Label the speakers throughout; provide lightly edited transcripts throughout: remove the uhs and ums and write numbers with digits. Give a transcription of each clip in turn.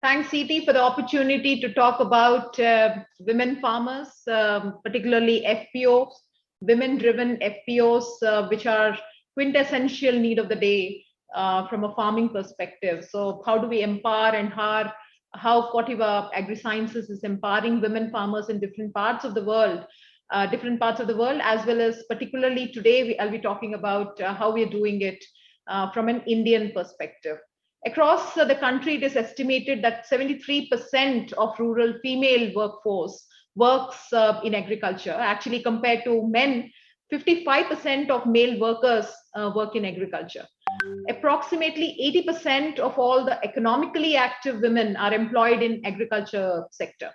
Speaker 1: Thanks, CT, for the opportunity to talk about women farmers, particularly FPOs, women-driven FPOs, which are quintessential need of the day from a farming perspective. So how do we empower and how Corteva Agri-Sciences is empowering women farmers in different parts of the world, as well as particularly today, I'll be talking about how we're doing it from an Indian perspective. Across the country, it is estimated that 73% of rural female workforce works in agriculture. Actually, compared to men, 55% of male workers work in agriculture. Approximately 80% of all the economically active women are employed in agriculture sector.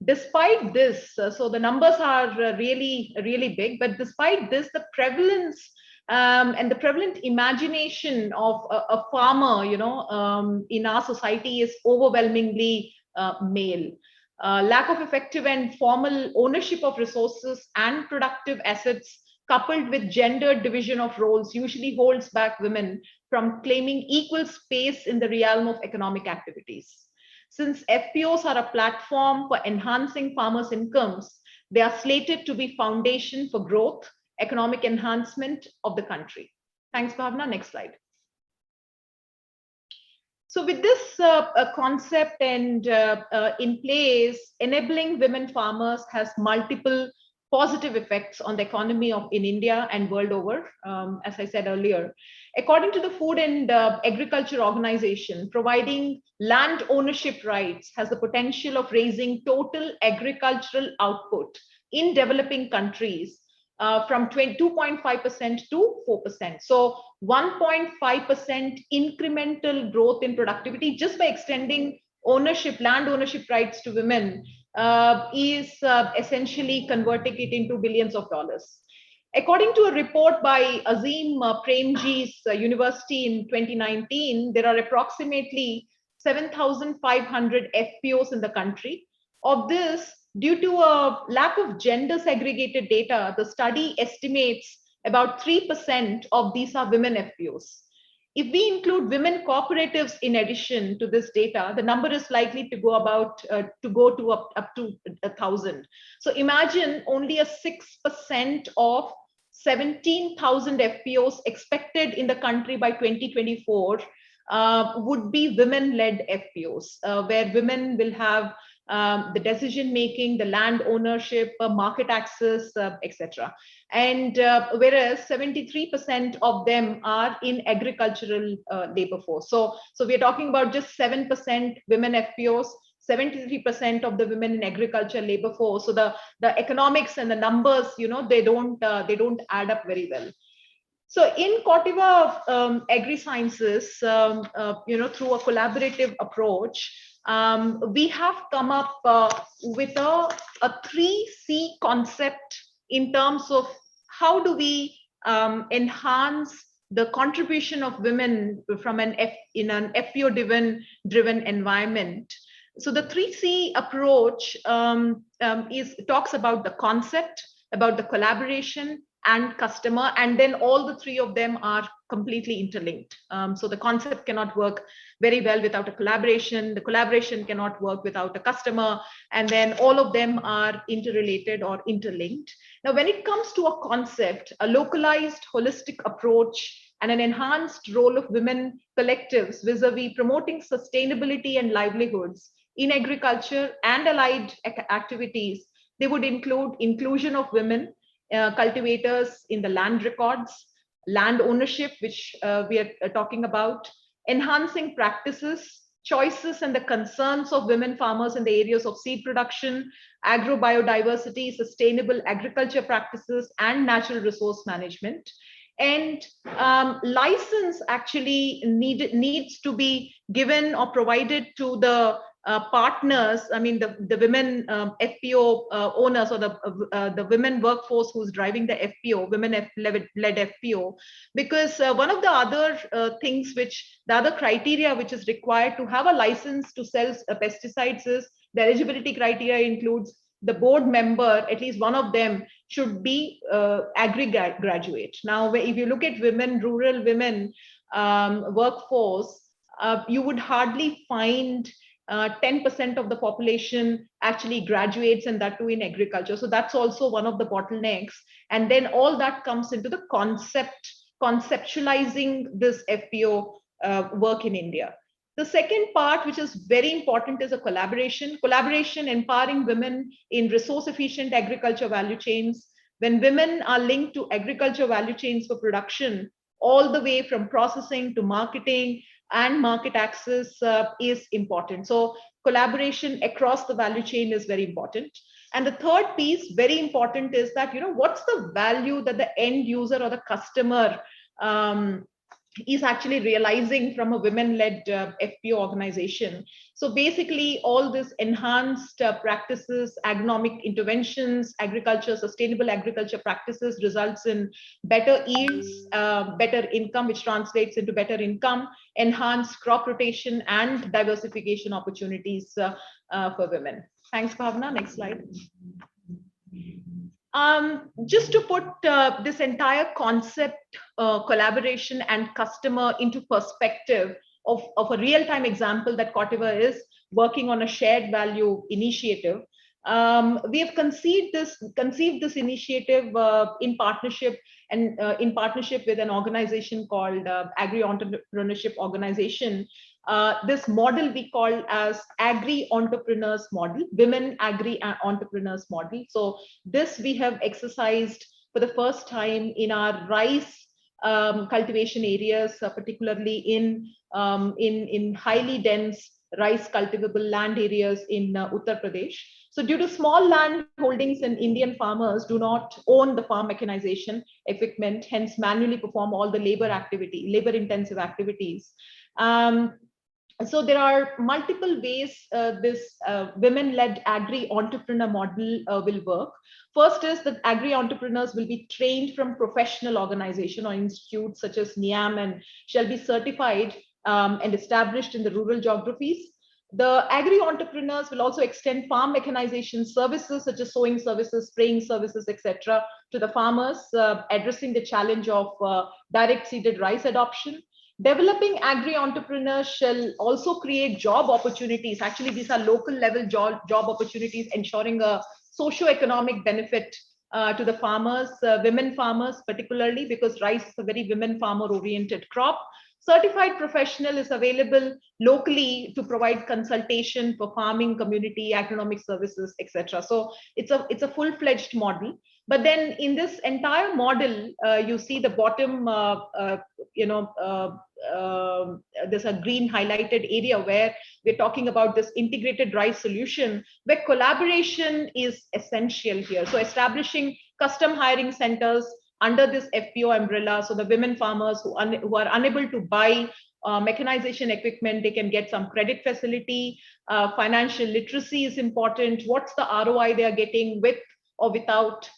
Speaker 1: Despite this, so the numbers are really, really big, but despite this, the prevalence and the prevalent imagination of a farmer, in our society is overwhelmingly male. Lack of effective and formal ownership of resources and productive assets, coupled with gendered division of roles, usually holds back women from claiming equal space in the realm of economic activities. Since FPOs are a platform for enhancing farmers' incomes, they are slated to be foundation for growth, economic enhancement of the country. Thanks, Bhavna. Next slide. So with this concept and in place, enabling women farmers has multiple positive effects on the economy in India and world over, as I said earlier. According to the Food and Agriculture Organization, providing land ownership rights has the potential of raising total agricultural output in developing countries from 2.5% to 4%. So 1.5% incremental growth in productivity just by extending land ownership rights to women is essentially converting it into billions of dollars. According to a report by Azim Premji's university in 2019, there are approximately 7,500 FPOs in the country. Of this, due to a lack of gender segregated data, the study estimates about 3% of these are women FPOs. If we include women cooperatives in addition to this data, the number is likely to go up to 1,000. So imagine only a 6% of 17,000 FPOs expected in the country by 2024 would be women-led FPOs, where women will have the decision making, the land ownership, market access, etc. And whereas 73% of them are in agricultural labor force. So we're talking about just 7% women FPOs, 73% of the women in agriculture labor force. So the economics and the numbers, they don't add up very well. So in Corteva Agri-Sciences, through a collaborative approach, we have come up with a 3C concept in terms of how do we enhance the contribution of women from in an FPO driven environment. So the 3C approach talks about the concept, about the collaboration, and customer, and then all the three of them are completely interlinked. So the concept cannot work very well without a collaboration, the collaboration cannot work without a customer, and then all of them are interrelated or interlinked. Now, when it comes to a concept, a localized holistic approach and an enhanced role of women collectives vis-a-vis promoting sustainability and livelihoods in agriculture and allied activities, they would include inclusion of women cultivators in the land records, land ownership, which we are talking about, enhancing practices, choices, and the concerns of women farmers in the areas of seed production, agrobiodiversity, sustainable agriculture practices, and natural resource management. And license actually needs to be given or provided to the partners, I mean the women FPO owners or the women workforce who's driving the FPO, women-led FPO, because one of the other things the other criteria which is required to have a license to sell pesticides is the eligibility criteria includes the board member, at least one of them should be Agri graduate. Now, if you look at rural women workforce, you would hardly find 10% of the population actually graduates, and that too in agriculture. So that's also one of the bottlenecks. And then all that comes into the conceptualizing this FPO work in India. The second part, which is very important, is a collaboration empowering women in resource efficient agriculture value chains. When women are linked to agriculture value chains for production, all the way from processing to marketing and market access is important. So collaboration across the value chain is very important. And the third piece, very important, is that, what's the value that the end user or the customer is actually realizing from a women-led FPO organization. So basically, all this enhanced practices, agronomic interventions, sustainable agriculture practices results in better yields, better income, which translates into better income, enhanced crop rotation, and diversification opportunities for women. Thanks, Bhavna. Next slide. Just to put this entire concept, collaboration and customer into perspective of a real-time example that Corteva is working on a shared value initiative. We have conceived this initiative in partnership with an organization called Agri Entrepreneurship Organization. This model we call as Agri Entrepreneurs Model, Women Agri Entrepreneurs Model. So this we have exercised for the first time in our rice cultivation areas, particularly in highly dense rice cultivable land areas in Uttar Pradesh. So due to small land holdings, and Indian farmers do not own the farm mechanization equipment, hence manually perform all the labor intensive activities. So there are multiple ways this women-led agri entrepreneur model will work. First is that agri entrepreneurs will be trained from professional organization or institutes such as NIAM and shall be certified and established in the rural geographies. The agri entrepreneurs will also extend farm mechanization services such as sowing services, spraying services, etc., to the farmers, addressing the challenge of direct seeded rice adoption. Developing agri entrepreneurs shall also create job opportunities. Actually, these are local level job opportunities, ensuring a socio-economic benefit to the farmers, women farmers particularly, because rice is a very women farmer oriented crop. Certified professional is available locally to provide consultation for farming, community, agronomic services, etc. So it's a full-fledged model. But then in this entire model, you see the bottom, there's a green highlighted area where we're talking about this integrated rice solution, where collaboration is essential here. So establishing custom hiring centers under this FPO umbrella, so the women farmers who are unable to buy mechanization equipment, they can get some credit facility. Financial literacy is important. What's the ROI they are getting with or without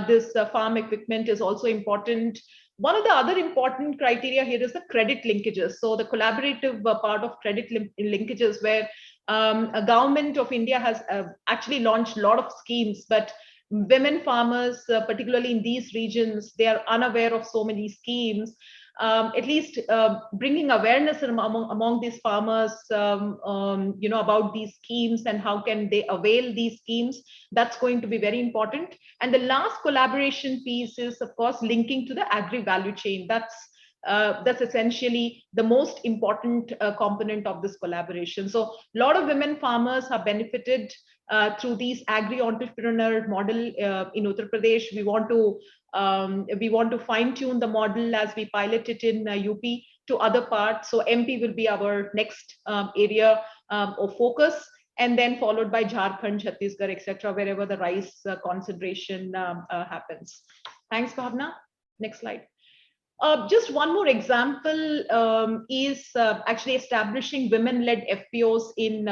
Speaker 1: this farm equipment is also important. One of the other important criteria here is the credit linkages. So the collaborative part of credit linkages, where a government of India has actually launched a lot of schemes, but women farmers, particularly in these regions, they are unaware of so many schemes. At least bringing awareness among these farmers, about these schemes and how can they avail these schemes. That's going to be very important. And the last collaboration piece is, of course, linking to the agri value chain. That's essentially the most important component of this collaboration. So a lot of women farmers have benefited through these agri entrepreneur model in Uttar Pradesh. We want to fine tune the model as we pilot it in UP to other parts. So MP will be our next area of focus, and then followed by Jharkhand, Chhattisgarh, etc., wherever the rice concentration happens. Thanks, Bhavna. Next slide. Just one more example is actually establishing women-led FPOs in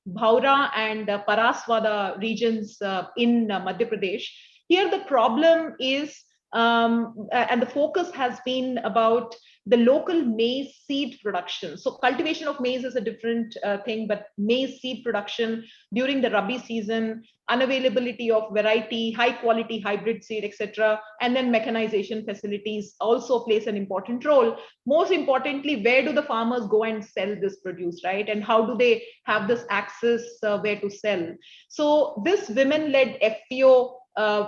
Speaker 1: Bhaura and Paraswada regions in Madhya Pradesh. Here the problem is And the focus has been about the local maize seed production. So cultivation of maize is a different thing, but maize seed production during the Rabi season, unavailability of variety, high quality hybrid seed, etc., and then mechanization facilities also plays an important role. Most importantly, where do the farmers go and sell this produce, right? And how do they have this access where to sell? So this women-led FPO,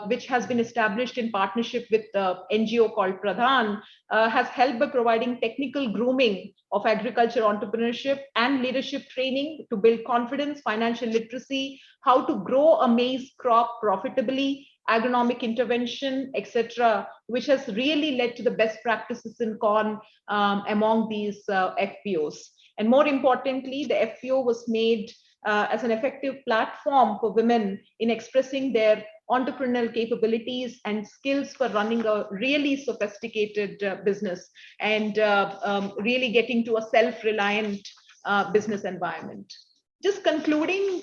Speaker 1: which has been established in partnership with the NGO called Pradhan, has helped by providing technical grooming of agriculture entrepreneurship and leadership training to build confidence, financial literacy, how to grow a maize crop profitably, agronomic intervention, etc., which has really led to the best practices in corn among these FPOs. And more importantly, the FPO was made as an effective platform for women in expressing their entrepreneurial capabilities and skills for running a really sophisticated business and really getting to a self-reliant business environment. Just concluding,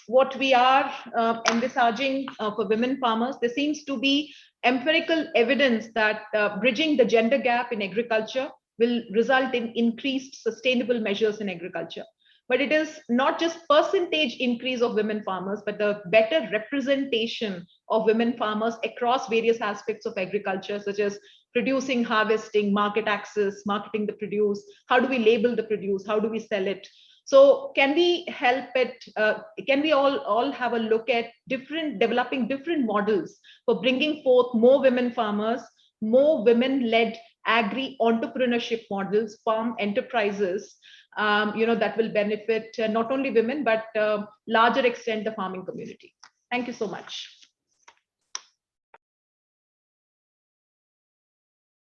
Speaker 1: what we are envisaging for women farmers, there seems to be empirical evidence that bridging the gender gap in agriculture will result in increased sustainable measures in agriculture. But it is not just percentage increase of women farmers, but the better representation of women farmers across various aspects of agriculture, such as producing, harvesting, market access, marketing the produce, how do we label the produce, how do we sell it. So can we help it, can we all have a look at developing different models for bringing forth more women farmers, more women-led agri entrepreneurship models, farm enterprises, that will benefit not only women, but larger extent the farming community. Thank you so much.